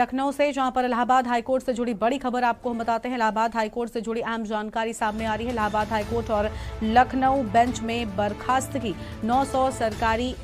लखनऊ से, जहां पर इलाहाबाद हाईकोर्ट से जुड़ी बड़ी खबर आपको हम बताते हैं। इलाहाबाद हाईकोर्ट से जुड़ी अहम जानकारी सामने आ रही है। इलाहाबाद हाईकोर्ट और लखनऊ बेंच में बर्खास्तगी, 900 सरकारी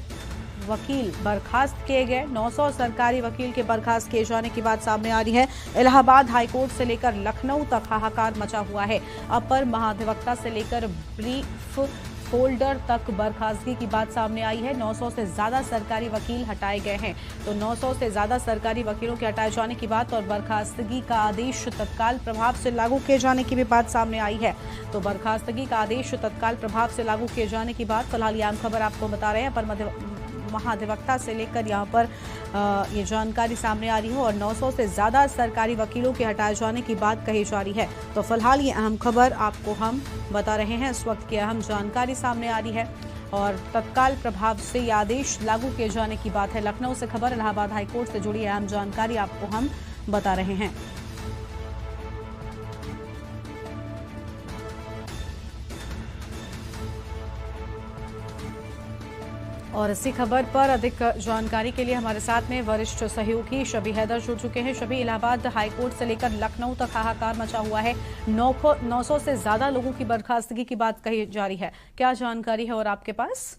वकील बर्खास्त किए गए। 900 सरकारी वकील के बर्खास्त किए जाने की बात सामने आ रही है। इलाहाबाद हाईकोर्ट से लेकर लखनऊ तक हाहाकार मचा हुआ है। अपर महाधिवक्ता से लेकर ब्रीफ फोल्डर तक बर्खास्तगी की बात सामने आई है। 900 से ज्यादा सरकारी वकील हटाए गए हैं। तो 900 से ज्यादा सरकारी वकीलों के हटाए जाने की बात और बर्खास्तगी का आदेश तत्काल प्रभाव से लागू किए जाने की भी बात सामने आई है। तो बर्खास्तगी का आदेश तत्काल प्रभाव से लागू किए जाने की बात फिलहाल ये आम खबर आपको बता रहे हैं। पर महाधिवक्ता से लेकर यहाँ पर ये जानकारी सामने आ रही है और 900 से ज्यादा सरकारी वकीलों के हटाए जाने की बात कही जा रही है। तो फिलहाल ये अहम खबर आपको हम बता रहे हैं। इस वक्त की अहम जानकारी सामने आ रही है और तत्काल प्रभाव से ये आदेश लागू किए जाने की बात है। लखनऊ से खबर, इलाहाबाद हाईकोर्ट से जुड़ी अहम जानकारी आपको हम बता रहे हैं। और इसी खबर पर अधिक जानकारी के लिए हमारे साथ में वरिष्ठ सहयोगी शबी हैदर जुड़ चुके हैं। शबी, इलाहाबाद हाईकोर्ट से लेकर लखनऊ तक हाहाकार मचा हुआ है। 900 से ज्यादा लोगों की बर्खास्तगी की बात कही जा रही है। क्या जानकारी है और आपके पास?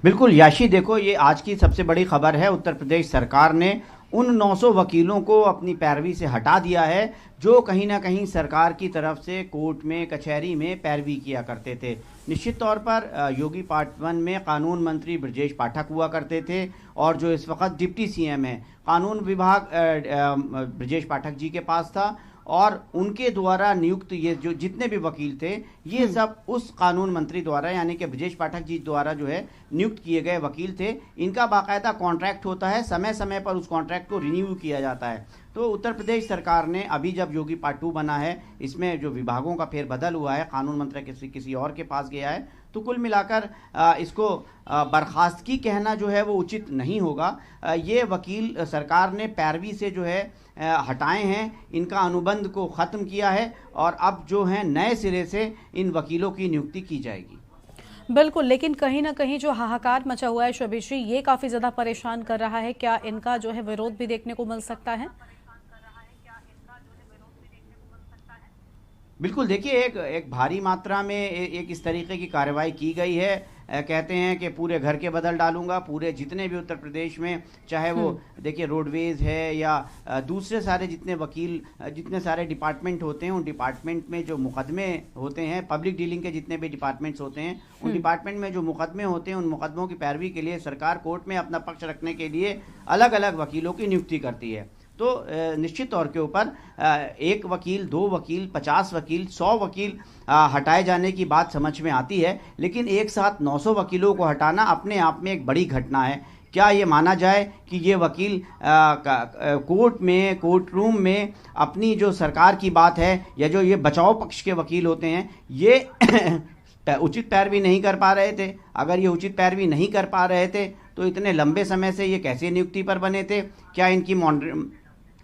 बिल्कुल याशी, देखो ये आज की सबसे बड़ी खबर है। उत्तर प्रदेश सरकार ने उन 900 वकीलों को अपनी पैरवी से हटा दिया है जो कहीं ना कहीं सरकार की तरफ से कोर्ट में, कचहरी में पैरवी किया करते थे। निश्चित तौर पर योगी पार्ट 1 में कानून मंत्री ब्रजेश पाठक हुआ करते थे और जो इस वक्त डिप्टी सीएम है, कानून विभाग ब्रजेश पाठक जी के पास था और उनके द्वारा नियुक्त ये जो जितने भी वकील थे ये सब उस कानून मंत्री द्वारा यानी कि ब्रजेश पाठक जी द्वारा जो है नियुक्त किए गए वकील थे। इनका बाकायदा कॉन्ट्रैक्ट होता है, समय समय पर उस कॉन्ट्रैक्ट को रिन्यू किया जाता है। तो उत्तर प्रदेश सरकार ने अभी जब योगी पार्ट 2 बना है, इसमें जो विभागों का फेरबदल हुआ है, कानून मंत्री किसी और के पास गया है, तो कुल मिलाकर इसको बर्खास्तगी कहना जो है वो उचित नहीं होगा। ये वकील सरकार ने पैरवी से जो है हटाए हैं, इनका अनुबंध को ख़त्म किया है और अब जो है नए सिरे से इन वकीलों की नियुक्ति की जाएगी। बिल्कुल, लेकिन कहीं ना कहीं जो हाहाकार मचा हुआ है शबी जी, ये काफी ज्यादा परेशान कर रहा है। क्या इनका जो है विरोध भी देखने को मिल सकता है? बिल्कुल, देखिए एक भारी मात्रा में एक इस तरीके की कार्रवाई की गई है। कहते हैं कि पूरे घर के बदल डालूंगा, पूरे जितने भी उत्तर प्रदेश में, चाहे वो देखिए रोडवेज है या दूसरे सारे जितने वकील, जितने सारे डिपार्टमेंट होते हैं, उन डिपार्टमेंट में जो मुकदमे होते हैं, पब्लिक डीलिंग के जितने भी डिपार्टमेंट्स होते हैं, उन डिपार्टमेंट में जो मुकदमे होते हैं, उन मुकदमों की पैरवी के लिए सरकार कोर्ट में अपना पक्ष रखने के लिए अलग अलग वकीलों की नियुक्ति करती है। तो निश्चित तौर के ऊपर 1 वकील, 2 वकील, 50 वकील, 100 वकील हटाए जाने की बात समझ में आती है, लेकिन एक साथ 900 वकीलों को हटाना अपने आप में एक बड़ी घटना है। क्या ये माना जाए कि ये वकील कोर्ट में, कोर्ट रूम में अपनी जो सरकार की बात है या जो ये बचाव पक्ष के वकील होते हैं, ये उचित पैरवी नहीं कर पा रहे थे? अगर ये उचित पैरवी नहीं कर पा रहे थे तो इतने लंबे समय से ये कैसे नियुक्ति पर बने थे? क्या इनकी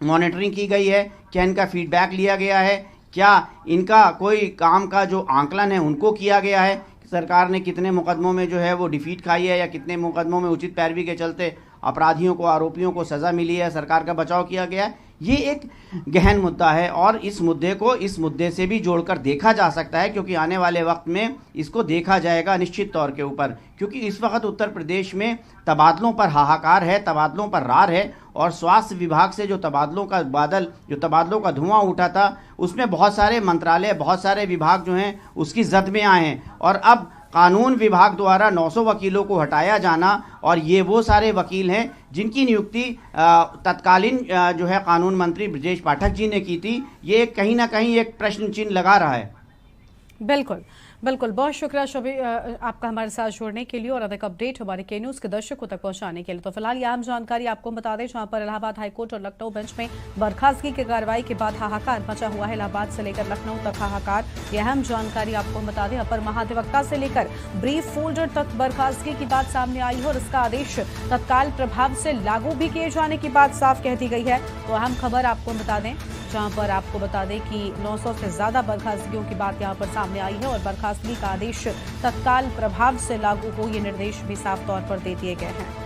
मॉनिटरिंग की गई है? क्या इनका फीडबैक लिया गया है? क्या इनका कोई काम का जो आंकलन है उनको किया गया है? सरकार ने कितने मुकदमों में जो है वो डिफीट खाई है या कितने मुकदमों में उचित पैरवी के चलते अपराधियों को, आरोपियों को सज़ा मिली है, सरकार का बचाव किया गया है? ये एक गहन मुद्दा है और इस मुद्दे को इस मुद्दे से भी जोड़कर देखा जा सकता है, क्योंकि आने वाले वक्त में इसको देखा जाएगा निश्चित तौर के ऊपर, क्योंकि इस वक्त उत्तर प्रदेश में तबादलों पर हाहाकार है, तबादलों पर रार है और स्वास्थ्य विभाग से जो तबादलों का धुआं उठा था, उसमें बहुत सारे मंत्रालय, बहुत सारे विभाग जो हैं उसकी जद में आए हैं और अब कानून विभाग द्वारा 900 वकीलों को हटाया जाना और ये वो सारे वकील हैं जिनकी नियुक्ति तत्कालीन जो है कानून मंत्री ब्रजेश पाठक जी ने की थी। ये कहीं ना कहीं एक प्रश्न चिन्ह लगा रहा है। बिल्कुल बिल्कुल, बहुत शुक्रिया शबी आपका हमारे साथ जुड़ने के लिए और अधिक अपडेट हमारे के न्यूज़ के दर्शकों तक पहुंचाने के लिए। तो फिलहाल ये अहम जानकारी आपको बता दें, जहां पर इलाहाबाद हाईकोर्ट और लखनऊ बेंच में बर्खास्तगी की कार्रवाई के बाद हाहाकार मचा हुआ है। इलाहाबाद से लेकर लखनऊ तक हाहाकार, ये अहम जानकारी आपको बता दें। अपर महाधिवक्ता से लेकर ब्रीफ फोल्डर तक बर्खास्तगी की बात सामने आई है और इसका आदेश तत्काल प्रभाव से लागू भी किए जाने की बात साफ कह दी गई है। तो अहम खबर आपको बता दें, जहां पर आपको बता दें कि 900 से ज्यादा बर्खास्तगियों की बात यहां पर सामने आई है और बर्खास्तगी का आदेश तत्काल प्रभाव से लागू हो, ये निर्देश भी साफ तौर पर दे दिए गए हैं।